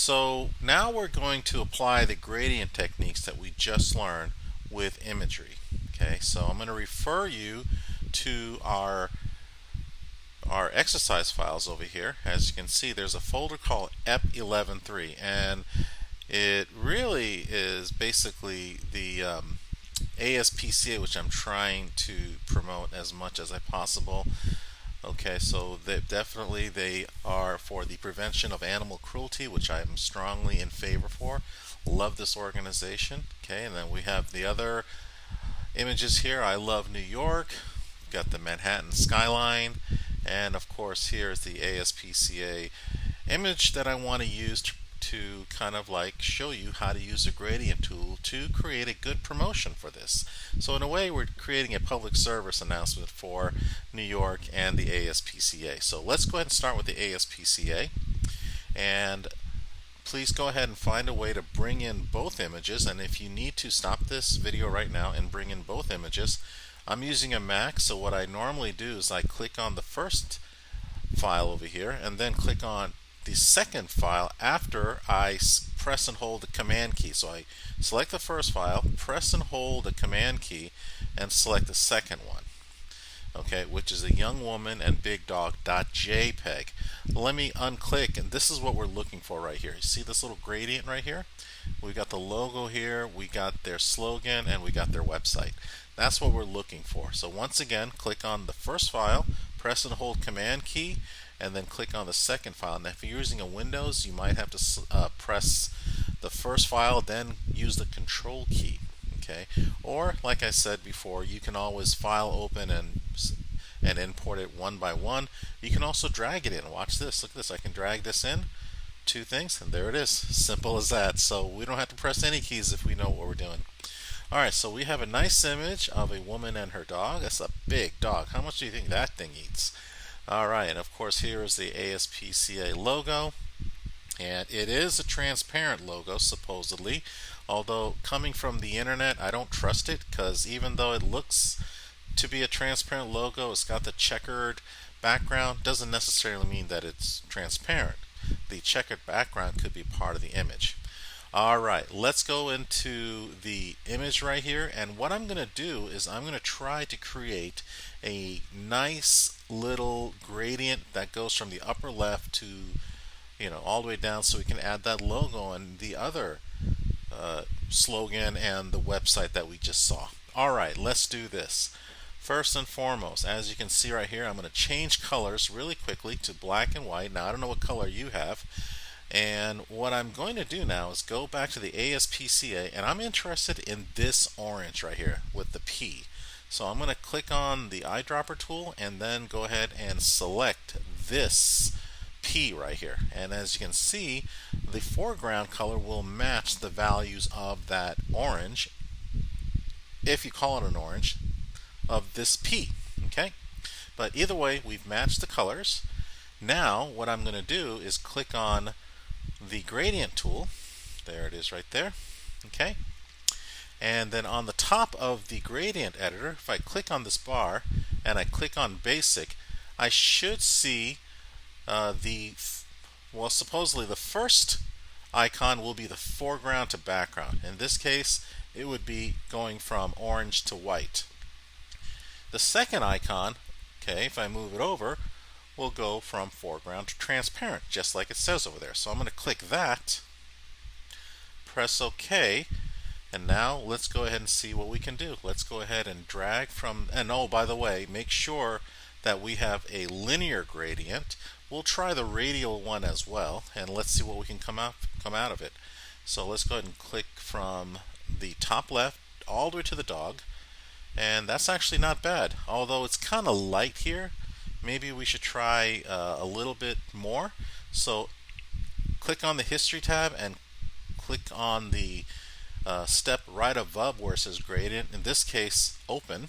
So now we're going to apply the gradient techniques that we just learned with imagery. Okay, so I'm going to refer you to our exercise files over here. As you can see, there's a folder called EP11.3, and it really is basically the ASPCA, which I'm trying to promote as much as I possible. Okay, so they are for the prevention of animal cruelty, which I am strongly in favor for. Love this organization. Okay, and then we have the other images here. I love New York. We've got the Manhattan skyline, and of course here's the ASPCA image that I want to use to kind of like show you how to use a gradient tool to create a good promotion for this. So in a way, we're creating a public service announcement for New York and the ASPCA. So let's go ahead and start with the ASPCA, and please go ahead and find a way to bring in both images. And if you need to, stop this video right now and bring in both images. I'm using a Mac, so what I normally do is I click on the first file over here and then click on the second file after I press and hold the command key. So I select the first file, press and hold the command key, and select the second one. Okay, which is a young woman and big dog.jpg. Let me unclick, and this is what we're looking for right here. You see this little gradient right here? We got the logo here, we got their slogan, and we got their website. That's what we're looking for. So once again, click on the first file, press and hold command key, and then click on the second file. Now if you're using a Windows, you might have to press the first file, then use the control key. Okay, or like I said before, you can always file open and import it one by one. You can also drag it in. Watch this. Look at this. I can drag this in, two things, and there it is. Simple as that. So we don't have to press any keys if we know what we're doing. Alright, so we have a nice image of a woman and her dog. That's a big dog. How much do you think that thing eats? Alright, and of course here is the ASPCA logo, and it is a transparent logo supposedly, although coming from the internet I don't trust it, because even though it looks to be a transparent logo, it's got the checkered background, doesn't necessarily mean that it's transparent. The checkered background could be part of the image. Alright, let's go into the image right here, and what I'm going to do is I'm going to try to create a nice little gradient that goes from the upper left to all the way down, so we can add that logo and the other slogan and the website that we just saw. Alright, let's do this. First and foremost, as you can see right here, I'm going to change colors really quickly to black and white. Now I don't know what color you have. And what I'm going to do now is go back to the ASPCA, and I'm interested in this orange right here with the P. So I'm going to click on the eyedropper tool and then go ahead and select this P right here. And as you can see, the foreground color will match the values of that orange, if you call it an orange, of this P. Okay? But either way, we've matched the colors. Now what I'm going to do is click on the gradient tool. There it is right there. Okay, and then on the top of the gradient editor, if I click on this bar and I click on basic, I should see supposedly the first icon will be the foreground to background. In this case, it would be going from orange to white. The second icon, okay, if I move it over, will go from foreground to transparent, just like it says over there. So I'm going to click that, press OK, and now let's go ahead and see what we can do. Let's go ahead and drag from, and oh, by the way, make sure that we have a linear gradient. We'll try the radial one as well, and let's see what we can come out of it. So let's go ahead and click from the top left all the way to the dog, and that's actually not bad, although it's kind of light here. Maybe we should try a little bit more. So click on the history tab and click on the step right above where it says gradient, in this case open.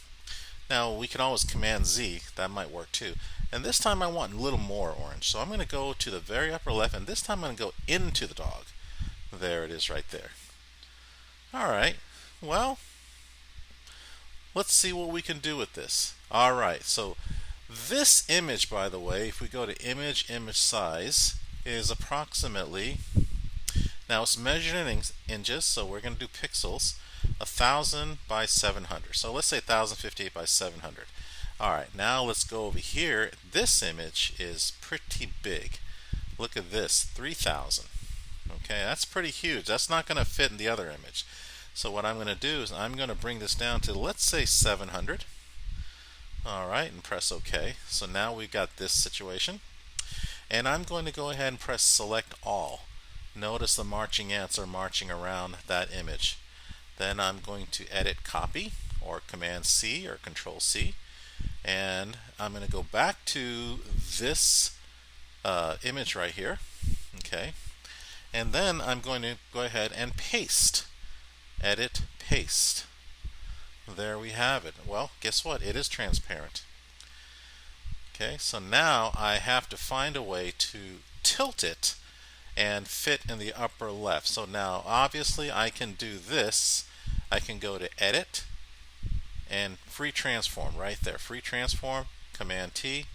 Now we can always command Z, that might work too. And this time I want a little more orange, so I'm going to go to the very upper left, and this time I'm going to go into the dog. There it is right there. Alright, well, let's see what we can do with this. Alright, so this image, by the way, if we go to image size, is approximately Now it's measured in inches, so we're going to do pixels. 1000 by 700. So let's say 1058 by 700. Alright, now let's go over here. This image is pretty big. Look at this, 3000. Okay, that's pretty huge. That's not going to fit in the other image. So what I'm going to do is I'm going to bring this down to, let's say, 700. Alright, and press OK. So now we've got this situation. And I'm going to go ahead and press Select All. Notice the marching ants are marching around that image. Then I'm going to edit copy, or Command C or Control C, and I'm going to go back to this image right here. Okay, and then I'm going to go ahead and paste. Edit, paste. There we have it. Well, guess what? It is transparent. Okay, so now I have to find a way to tilt it and fit in the upper left. So now obviously I can do this. I can go to Edit and Free Transform right there. Free Transform, Command T.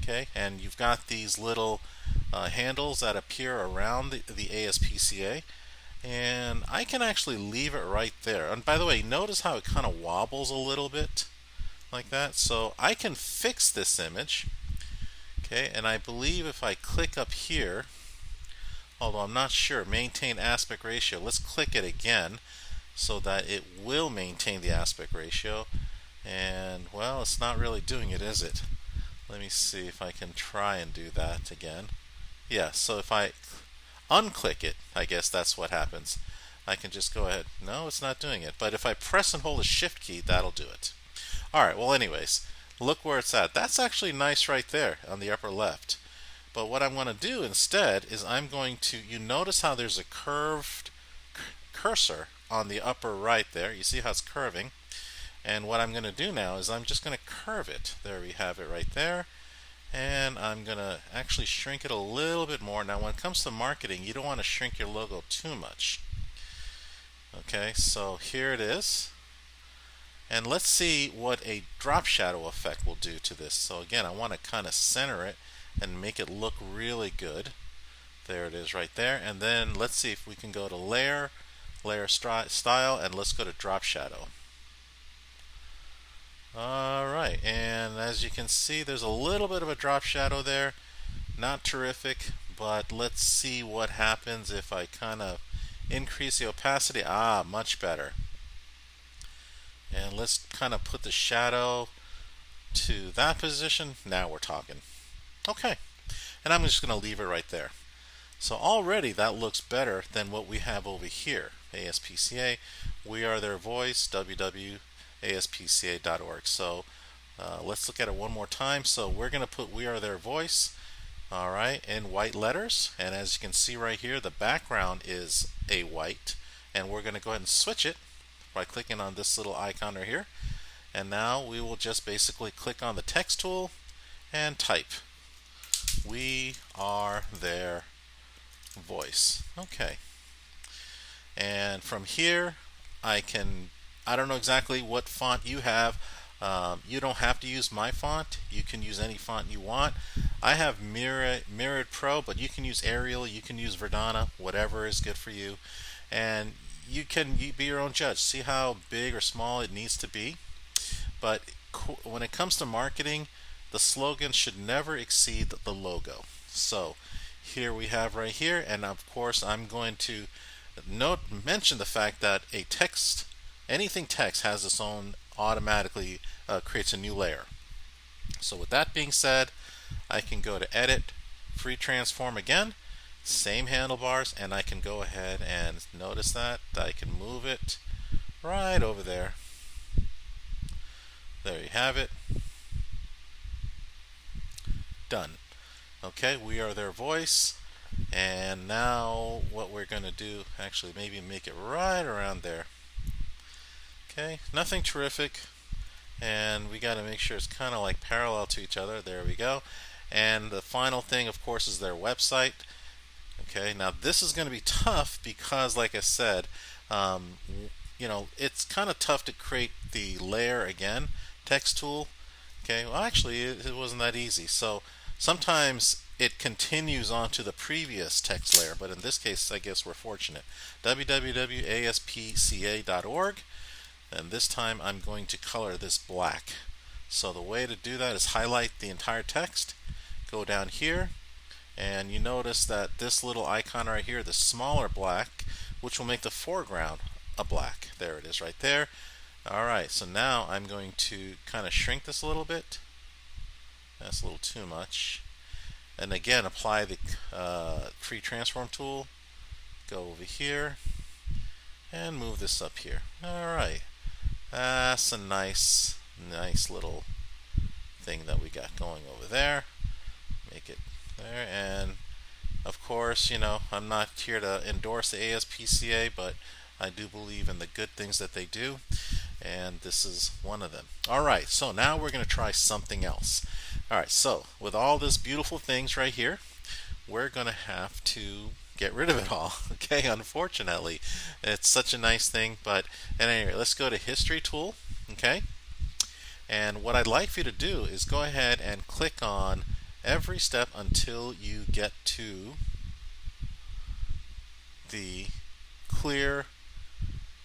Okay, and you've got these little handles that appear around the ASPCA, and I can actually leave it right there. And by the way, notice how it kind of wobbles a little bit like that. So I can fix this image. Okay, and I believe if I click up here, although I'm not sure, maintain aspect ratio, let's click it again so that it will maintain the aspect ratio. And well, it's not really doing it, is it? Let me see if I can try and do that again. Yeah, so if I unclick it, I guess that's what happens. I can just go ahead. No, it's not doing it. But if I press and hold the Shift key, that'll do it. Alright, well anyways, look where it's at. That's actually nice right there on the upper left. But what I'm going to do instead is I'm going to, you notice how there's a curved cursor on the upper right there. You see how it's curving? And what I'm going to do now is I'm just going to curve it. There we have it right there. And I'm going to actually shrink it a little bit more. Now when it comes to marketing, you don't want to shrink your logo too much. Okay, so here it is. And let's see what a drop shadow effect will do to this. So again, I want to kind of center it and make it look really good. There it is right there. And then let's see if we can go to Layer, Layer Style, and let's go to Drop Shadow. Alright, and as you can see, there's a little bit of a drop shadow there. Not terrific, but let's see what happens if I kind of increase the opacity. Ah, much better. And let's kind of put the shadow to that position. Now we're talking. Okay, and I'm just going to leave it right there. So already that looks better than what we have over here. ASPCA, We Are Their Voice, www.aspca.org. So let's look at it one more time. So we're going to put We Are Their Voice, all right, in white letters. And as you can see right here, the background is a white. And we're going to go ahead and switch it by clicking on this little icon right here. And now we will just basically click on the text tool and type. We are their voice. Okay. And from here, I don't know exactly what font you have. You don't have to use my font. You can use any font you want. I have Myriad Pro, but you can use Arial, you can use Verdana, whatever is good for you. And you can be your own judge. See how big or small it needs to be. But when it comes to marketing, the slogan should never exceed the logo. So here we have right here, and of course I'm going to mention the fact that anything text has its own automatically creates a new layer. So with that being said, I can go to Edit, Free Transform again, same handlebars, and I can go ahead and notice that I can move it right over there. There you have it. Done. Okay, We Are Their Voice. And now what we're going to do, actually maybe make it right around there. Okay, nothing terrific. And we got to make sure it's kind of like parallel to each other. There we go. And the final thing, of course, is their website. Okay, now this is going to be tough because, like I said, it's kind of tough to create the layer again, text tool. Okay, well actually it wasn't that easy. So sometimes it continues on to the previous text layer, but in this case, I guess we're fortunate. www.aspca.org, and this time I'm going to color this black. So the way to do that is highlight the entire text, go down here, and you notice that this little icon right here, the smaller black, which will make the foreground a black. There it is right there. Alright, so now I'm going to kind of shrink this a little bit. That's a little too much. And again, apply the free transform tool. Go over here and move this up here. Alright, that's a nice little thing that we got going over there. Make it there, and of course, you know, I'm not here to endorse the ASPCA, but I do believe in the good things that they do, and this is one of them. Alright, so now we're going to try something else. Alright, so with all these beautiful things right here, we're going to have to get rid of it all. Okay, unfortunately. It's such a nice thing, but at any rate, let's go to History Tool. Okay, and what I'd like for you to do is go ahead and click on every step until you get to the clear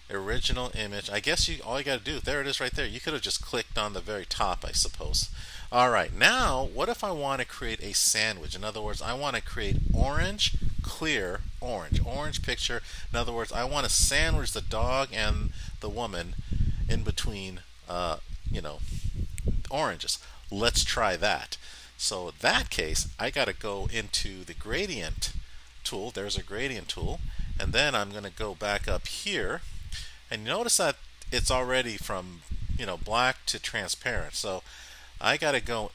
original image. I guess all you got to do, there it is right there. You could have just clicked on the very top, I suppose. Alright, now what if I want to create a sandwich? In other words, I want to create orange, clear, orange picture. In other words, I want to sandwich the dog and the woman in between oranges. Let's try that. So in that case, I got to go into the gradient tool. There's a gradient tool, and then I'm going to go back up here, and notice that it's already from black to transparent. So I got to go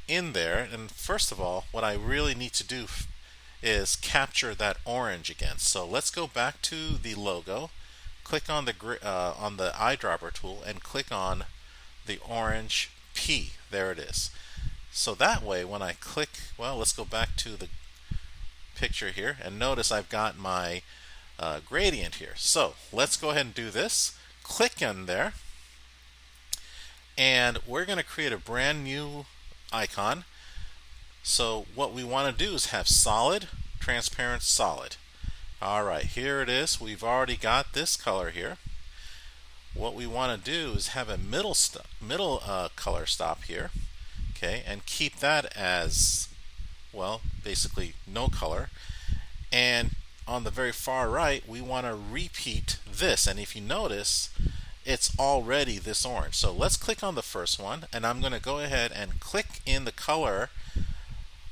in there, and first of all, what I really need to do is capture that orange again. So let's go back to the logo, click on the eyedropper tool, and click on the orange P. There it is. So that way, when I click, well, let's go back to the picture here, and notice I've got my gradient here. So let's go ahead and do this. Click in there, and we're going to create a brand new icon. So what we want to do is have solid, transparent, solid. Alright, here it is. We've already got this color here. What we want to do is have a middle color stop here. Okay, and keep that as, well, basically no color. And on the very far right, we want to repeat this. And if you notice, it's already this orange. So let's click on the first one, and I'm going to go ahead and click in the color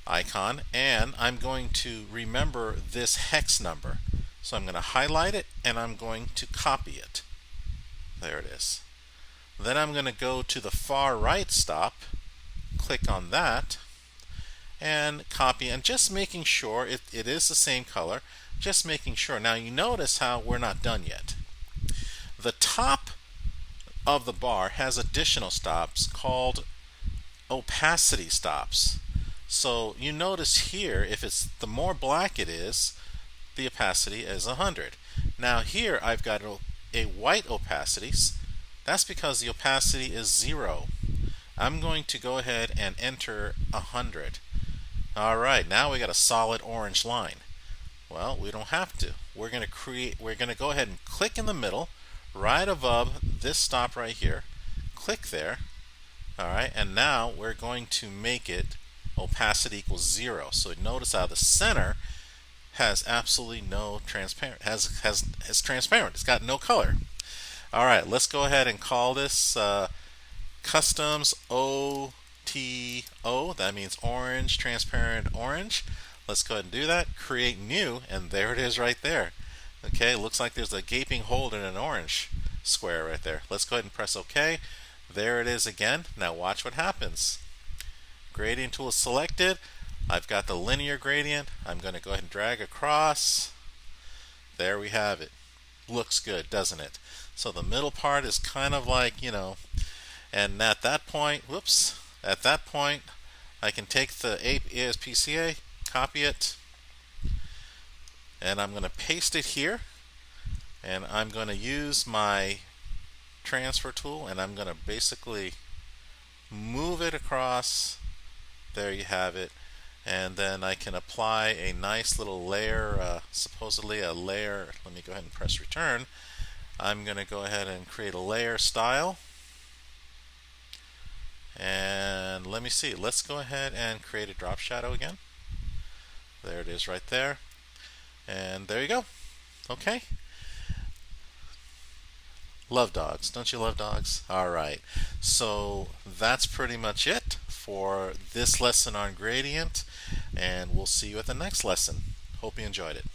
icon, and I'm going to remember this hex number. So I'm going to highlight it, and I'm going to copy it. There it is. Then I'm going to go to the far right stop, click on that, and copy, and just making sure it is the same color, just making sure. Now you notice how we're not done yet. The top of the bar has additional stops called opacity stops. So you notice here, if it's the more black it is, the opacity is 100. Now here I've got a white opacity. That's because the opacity is 0. I'm going to go ahead and enter 100. Alright, now we got a solid orange line. Well, we don't have to. We're going to go ahead and click in the middle, right above this stop right here. Click there. Alright, and now we're going to make it opacity equals 0. So notice how the center has absolutely no transparent, is transparent. It's got no color. Alright, let's go ahead and call this Customs OTO. That means orange, transparent orange. Let's go ahead and do that. Create new, and there it is right there. Okay, looks like there's a gaping hole in an orange square right there. Let's go ahead and press OK. There it is again. Now watch what happens. Gradient tool is selected. I've got the linear gradient. I'm going to go ahead and drag across. There we have it. Looks good, doesn't it? So the middle part is kind of like, and at that point, at that point, I can take the ASPCA, copy it, and I'm going to paste it here, and I'm going to use my transfer tool, and I'm going to basically move it across. There you have it. and then I can apply a nice little layer, supposedly a layer. Let me go ahead and press return. I'm going to go ahead and create a layer style. And let me see, let's go ahead and create a drop shadow again. There it is right there. And there you go. Okay. Love dogs. Don't you love dogs? All right. So that's pretty much it for this lesson on gradient. And we'll see you at the next lesson. Hope you enjoyed it.